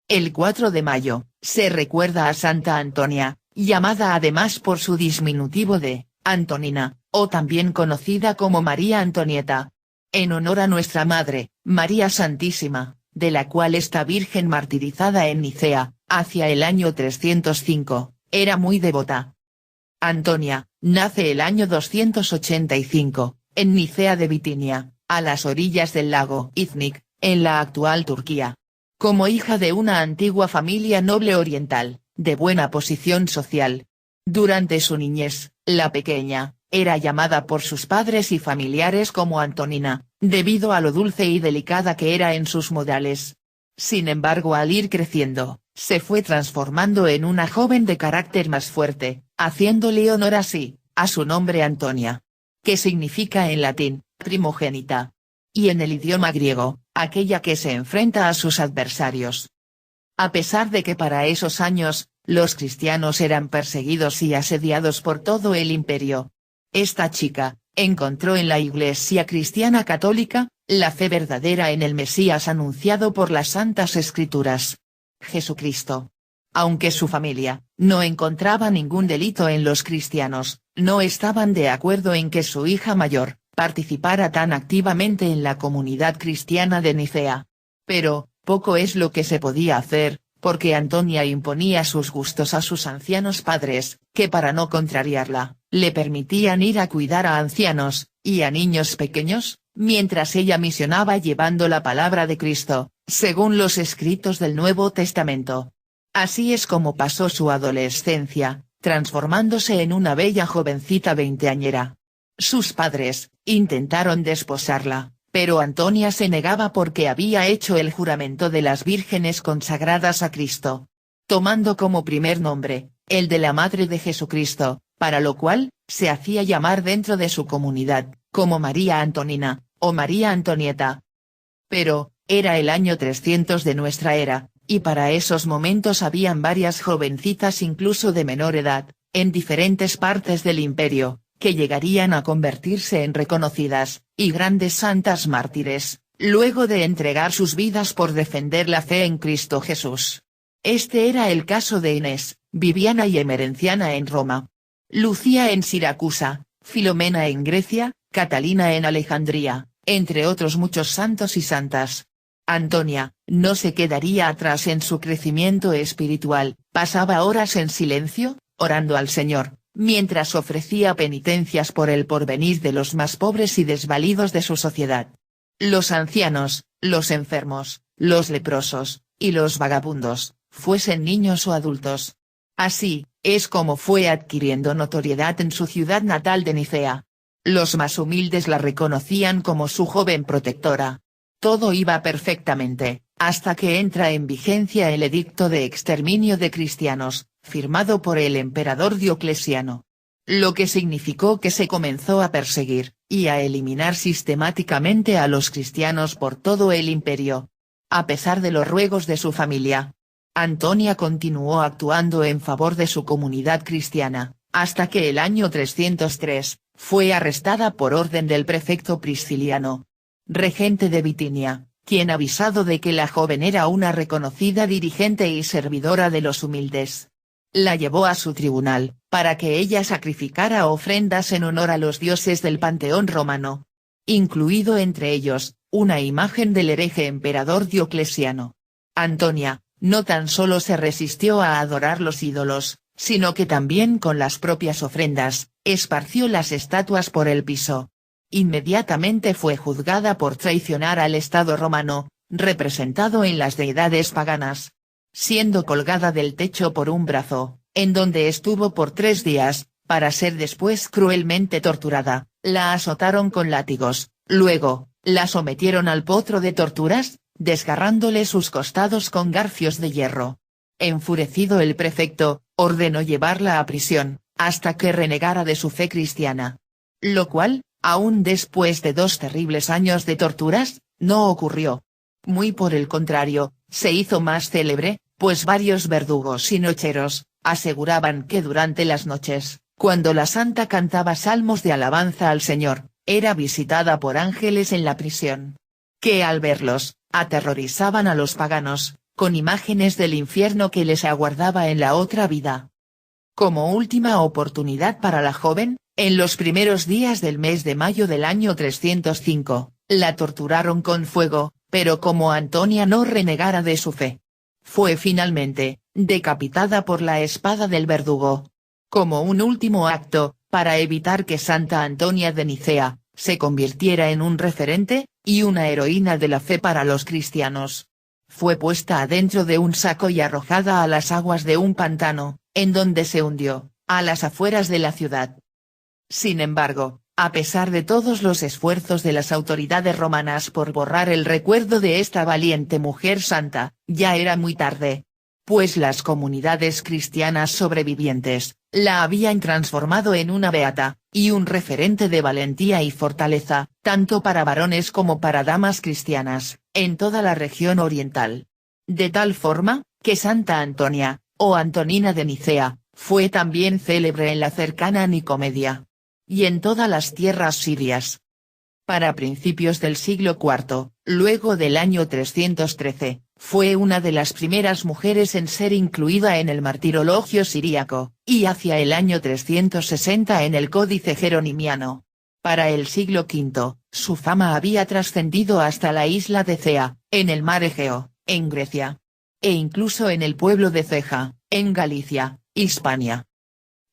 El 4 de mayo, se recuerda a Santa Antonia, llamada además por su diminutivo de Antonina, o también conocida como María Antonieta. En honor a nuestra Madre, María Santísima, de la cual esta Virgen martirizada en Nicea, hacia el año 305, era muy devota. Antonia, nace el año 285, en Nicea de Bitinia, a las orillas del lago Iznik, en la actual Turquía. Como hija de una antigua familia noble oriental, de buena posición social. Durante su niñez, la pequeña, era llamada por sus padres y familiares como Antonina, debido a lo dulce y delicada que era en sus modales. Sin embargo, al ir creciendo, se fue transformando en una joven de carácter más fuerte, haciéndole honor así, a su nombre Antonia. Que significa en latín, primogénita. Y en el idioma griego, aquella que se enfrenta a sus adversarios. A pesar de que para esos años, los cristianos eran perseguidos y asediados por todo el imperio. Esta chica, encontró en la Iglesia cristiana católica, la fe verdadera en el Mesías anunciado por las Santas Escrituras. Jesucristo. Aunque su familia, no encontraba ningún delito en los cristianos, no estaban de acuerdo en que su hija mayor, participara tan activamente en la comunidad cristiana de Nicea. Pero, poco es lo que se podía hacer, porque Antonia imponía sus gustos a sus ancianos padres, que para no contrariarla, le permitían ir a cuidar a ancianos, y a niños pequeños, mientras ella misionaba llevando la palabra de Cristo, según los escritos del Nuevo Testamento. Así es como pasó su adolescencia, transformándose en una bella jovencita veinteañera. Sus padres, intentaron desposarla, pero Antonia se negaba porque había hecho el juramento de las vírgenes consagradas a Cristo. Tomando como primer nombre, el de la Madre de Jesucristo, para lo cual, se hacía llamar dentro de su comunidad, como María Antonina, o María Antonieta. Pero, era el año 300 de nuestra era, y para esos momentos habían varias jovencitas incluso de menor edad, en diferentes partes del imperio, que llegarían a convertirse en reconocidas, y grandes santas mártires, luego de entregar sus vidas por defender la fe en Cristo Jesús. Este era el caso de Inés, Viviana y Emerenciana en Roma. Lucía en Siracusa, Filomena en Grecia, Catalina en Alejandría, entre otros muchos santos y santas. Antonia, no se quedaría atrás en su crecimiento espiritual, pasaba horas en silencio, orando al Señor, mientras ofrecía penitencias por el porvenir de los más pobres y desvalidos de su sociedad. Los ancianos, los enfermos, los leprosos, y los vagabundos, fuesen niños o adultos. Así, es como fue adquiriendo notoriedad en su ciudad natal de Nicea. Los más humildes la reconocían como su joven protectora. Todo iba perfectamente, hasta que entra en vigencia el edicto de exterminio de cristianos, firmado por el emperador Diocleciano. Lo que significó que se comenzó a perseguir, y a eliminar sistemáticamente a los cristianos por todo el imperio. A pesar de los ruegos de su familia, Antonia continuó actuando en favor de su comunidad cristiana, hasta que el año 303, fue arrestada por orden del prefecto Prisciliano, regente de Bitinia, quien avisado de que la joven era una reconocida dirigente y servidora de los humildes, la llevó a su tribunal, para que ella sacrificara ofrendas en honor a los dioses del panteón romano. Incluido entre ellos, una imagen del hereje emperador Diocleciano. Antonia, no tan solo se resistió a adorar los ídolos, sino que también con las propias ofrendas, esparció las estatuas por el piso. Inmediatamente fue juzgada por traicionar al Estado romano, representado en las deidades paganas. Siendo colgada del techo por un brazo, en donde estuvo por 3 días, para ser después cruelmente torturada, la azotaron con látigos, luego, la sometieron al potro de torturas, desgarrándole sus costados con garfios de hierro. Enfurecido el prefecto, ordenó llevarla a prisión, hasta que renegara de su fe cristiana. Lo cual, aún después de 2 terribles años de torturas, no ocurrió. Muy por el contrario, se hizo más célebre, pues varios verdugos y nocheros, aseguraban que durante las noches, cuando la santa cantaba salmos de alabanza al Señor, era visitada por ángeles en la prisión. Que al verlos, aterrorizaban a los paganos, con imágenes del infierno que les aguardaba en la otra vida. Como última oportunidad para la joven, en los primeros días del mes de mayo del año 305, la torturaron con fuego, pero como Antonia no renegara de su fe, fue finalmente decapitada por la espada del verdugo. Como un último acto, para evitar que Santa Antonia de Nicea se convirtiera en un referente y una heroína de la fe para los cristianos, fue puesta adentro de un saco y arrojada a las aguas de un pantano, en donde se hundió, a las afueras de la ciudad. Sin embargo, a pesar de todos los esfuerzos de las autoridades romanas por borrar el recuerdo de esta valiente mujer santa, ya era muy tarde, pues las comunidades cristianas sobrevivientes la habían transformado en una beata y un referente de valentía y fortaleza, tanto para varones como para damas cristianas, en toda la región oriental. De tal forma, que Santa Antonia, o Antonina de Nicea, fue también célebre en la cercana Nicomedia y en todas las tierras sirias. Para principios del siglo IV, luego del año 313, fue una de las primeras mujeres en ser incluida en el martirologio siríaco, y hacia el año 360 en el Códice Jeronimiano. Para el siglo V, su fama había trascendido hasta la isla de Cea, en el mar Egeo, en Grecia, e incluso en el pueblo de Ceja, en Galicia, Hispania.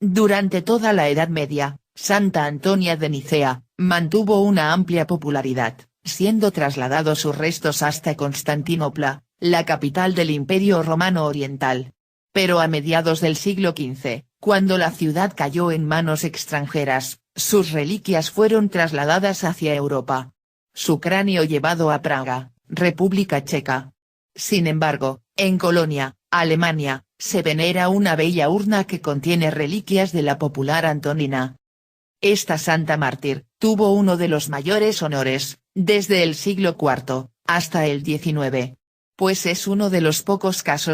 Durante toda la Edad Media, Santa Antonia de Nicea mantuvo una amplia popularidad, siendo trasladados sus restos hasta Constantinopla, la capital del Imperio Romano Oriental. Pero a mediados del siglo XV, cuando la ciudad cayó en manos extranjeras, sus reliquias fueron trasladadas hacia Europa. Su cráneo llevado a Praga, República Checa. Sin embargo, en Colonia, Alemania, se venera una bella urna que contiene reliquias de la popular Antonina. Esta santa mártir tuvo uno de los mayores honores, desde el siglo IV hasta el XIX, pues es uno de los pocos casos